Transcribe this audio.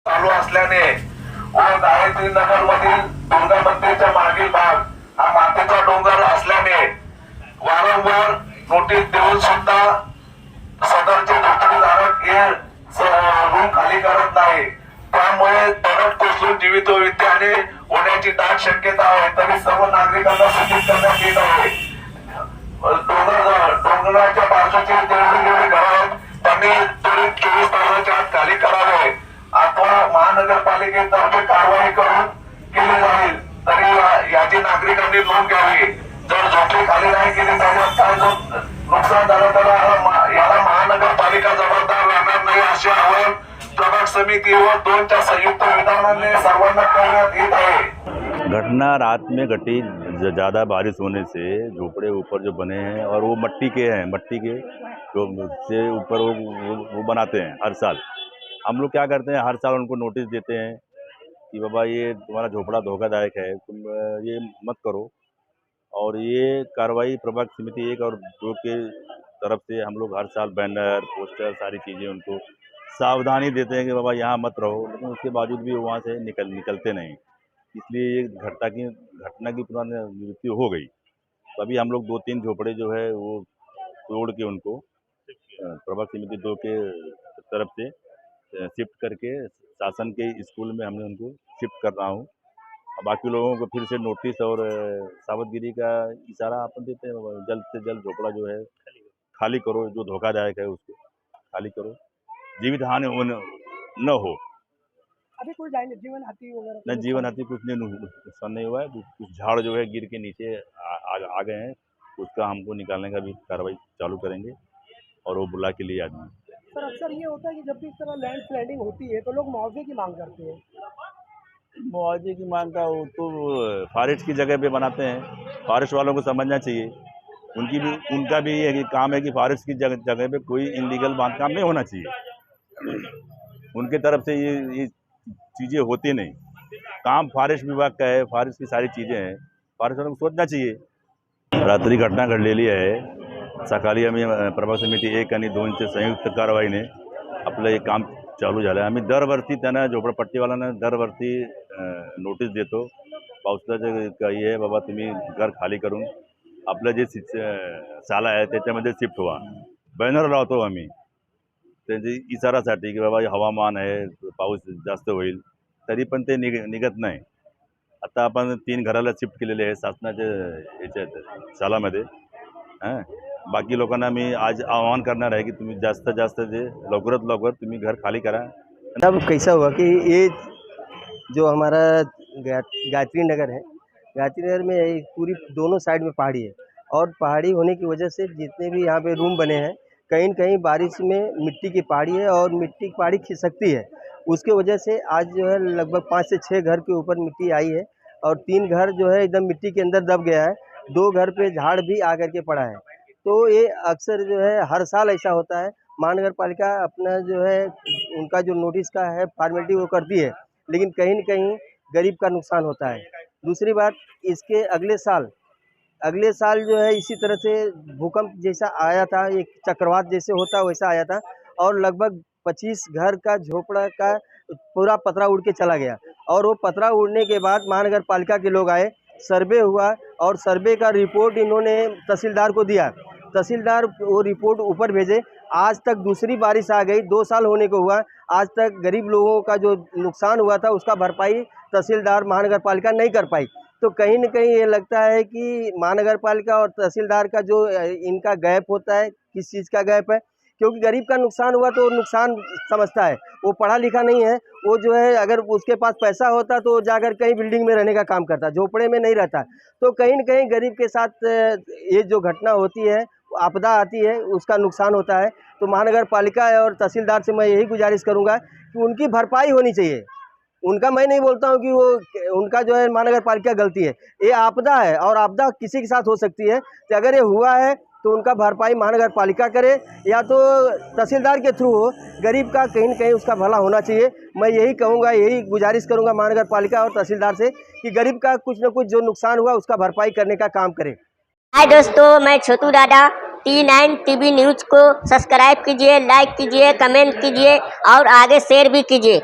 चालू असल्याने व गायत्री नगर मधील दुर्गा मंदिरच्या मागील भाग हा मातीचा डोंगर असल्याने वारंवार नोटीस देऊन सुद्धा सदरचे झोपडीधारक हे रूम खाली करत नाही। त्यामुळे दरड कोसळून जीवितहानी होण्याची दाट शक्यता आहे। तरी सर्व नागरिकांना सूचित करण्यात येत आहे डोंगराच्या बाजूचे जेवढी घर आहेत त्यांनी त्वरित 24 तासाच्या आत खाली करावे अथवा महानगरपालिकेतर्फे कारवाई करून केली जाईल। तरी याची नागरिकांनी नोंद घ्यावी। जर झोपडी खाली नाही केली तर काय जो नुकसान झालं तर याला महानगरपालिका जबाबदार राहणार नाही असे आवाहन प्रभाग समिति व 2च्या संयुक्त विधानाने सर्वांना करण्यात येत आहे। घटना रात में घटी। ज़्यादा बारिश होने से झोपड़े ऊपर जो बने हैं और वो मट्टी के हैं, मट्टी के जो से ऊपर वो बनाते हैं हर साल। हम लोग क्या करते हैं, हर साल उनको नोटिस देते हैं कि बाबा ये तुम्हारा झोपड़ा धोखादायक है, तुम ये मत करो। और ये कार्रवाई प्रभाग समिति 1 और 2 के तरफ से हम लोग हर साल बैनर पोस्टर सारी चीज़ें उनको सावधानी देते हैं कि बाबा यहाँ मत रहो, लेकिन उसके बावजूद भी वो वहाँ से निकलते नहीं। इसलिए ये घटना की पुनरावृत्ति हो गई। तो अभी हम लोग 2-3 झोपड़े जो है वो तोड़ के उनको प्रभाग समिति 2 के तरफ से शिफ्ट करके शासन के स्कूल में हमने उनको शिफ्ट कर रहा हूँ। बाकी लोगों को फिर से नोटिस और सावधगिरी का इशारा अपन देते हैं, जल्द से जल्द झोपड़ा जो है खाली करो, जो धोखादायक है उसको खाली करो, जीवित हानि न हो। अभी कोई जीवन हाथी वगैरह नहीं, जीवन हाथी कुछ नुकसान नहीं हुआ है। कुछ झाड़ जो है गिर के नीचे आ गए हैं, उसका हमको निकालने का भी कार्रवाई चालू करेंगे और वो बुला के लिए आदमी। सर अक्सर ये होता है कि जब भी इस तरह लैंड स्लाइडिंग होती है तो लोग मुआवजे की मांग करते हैं। मुआवजे की मांग का वो तो फॉरेस्ट की जगह पे बनाते हैं। फॉरेस्ट वालों को समझना चाहिए, उनका भी ये काम है कि फॉरेस्ट की जगह पे कोई इलीगल बांधकाम नहीं होना चाहिए। उनके तरफ से ये चीज़ें होती नहीं। काम फॉरेस्ट विभाग का है, फॉरेस्ट की सारी चीज़ें हैं, फॉरेस्ट वालों को सोचना चाहिए। रात्री घटना घडलेली आहे। सकाळी आम्ही प्रभाग समिती 1 आणि 2च्या संयुक्त कारवाईने आपलं हे काम चालू झालं। आम्ही दरवर्षी त्यांना झोपडपट्टीवाल्यांना दरवर्षी नोटीस देतो। पावसाचं काही आहे बाबा, तुम्ही घर खाली करून आपलं जे शाळा आहे त्याच्यामध्ये शिफ्ट व्हा। बॅनर लावतो आम्ही त्यांची इशारासाठी की बाबा हवामान आहे, पाऊस जास्त होईल, तरी पण ते निघत नाही। आता आपण 3 घराला शिफ्ट केलेले आहे शासनाच्या याच्यात शाळामध्ये। बाकी लोकांना मी आज आवाहन करणार है कि तुम्ही जास्तीत जास्त जे लवकरात लवकर तुम्ही घर खाली करा। अब कैसा हुआ कि ये जो हमारा गायत्री नगर है, गायत्री नगर में पूरी दोनों साइड में पहाड़ी है और पहाड़ी होने की वजह से जितने भी यहाँ पे रूम बने हैं कहीं न कहीं बारिश में मिट्टी की पहाड़ी है और मिट्टी की पहाड़ी खिसकती है। उसके वजह से आज जो है लगभग 5 से 6 घर के ऊपर मिट्टी आई है और 3 घर जो है एकदम मिट्टी के अंदर दब गया है। 2 घर पे झाड़ भी आकर के पड़ा है। तो ये अक्सर जो है हर साल ऐसा होता है। महानगर पालिका अपना जो है उनका जो नोटिस का है फॉर्मेलिटी वो करती है, लेकिन कहीं न कहीं गरीब का नुकसान होता है। दूसरी बात, इसके अगले साल जो है इसी तरह से भूकंप जैसा आया था, एक चक्रवात जैसे होता वैसा आया था और लगभग 25 घर का झोपड़ा का पूरा पतरा उड़ के चला गया। और वो पतरा उड़ने के बाद महानगर पालिका के लोग आए, सर्वे हुआ और सर्वे का रिपोर्ट इन्होंने तहसीलदार को दिया। तहसीलदार वो रिपोर्ट ऊपर भेजे। आज तक दूसरी बारिश आ गई, 2 साल होने को हुआ, आज तक गरीब लोगों का जो नुकसान हुआ था उसका भरपाई तहसीलदार महानगर पालिका नहीं कर पाई। तो कहीं न कहीं ये लगता है कि महानगर पालिका और तहसीलदार का जो इनका गैप होता है, किस चीज़ का गैप है, क्योंकि गरीब का नुकसान हुआ तो नुकसान समझता है। वो पढ़ा लिखा नहीं है, वो जो है अगर उसके पास पैसा होता तो जाकर कहीं बिल्डिंग में रहने का काम करता, झोपड़े में नहीं रहता। तो कहीं न कहीं गरीब के साथ ये जो घटना होती है, आपदा आती है, उसका नुकसान होता है। तो महानगर पालिका और तहसीलदार से मैं यही गुजारिश करूँगा कि उनकी भरपाई होनी चाहिए। उनका मैं नहीं बोलता हूँ कि वो उनका जो है महानगर पालिका गलती है, ये आपदा है और आपदा किसी के साथ हो सकती है। तो अगर ये हुआ है तो उनका भरपाई महानगर पालिका करे या तो तहसीलदार के थ्रू हो। गरीब का कहीं न कहीं उसका भला होना चाहिए। मैं यही कहूँगा, यही गुजारिश करूँगा महानगर पालिका और तहसीलदार से कि गरीब का कुछ न कुछ जो नुकसान हुआ उसका भरपाई करने का काम करे। हाय दोस्तों, मैं छोटू दादा। T9 टीवी न्यूज़ को सब्सक्राइब कीजिए, लाइक कीजिए, कमेंट कीजिए और आगे शेयर भी कीजिए।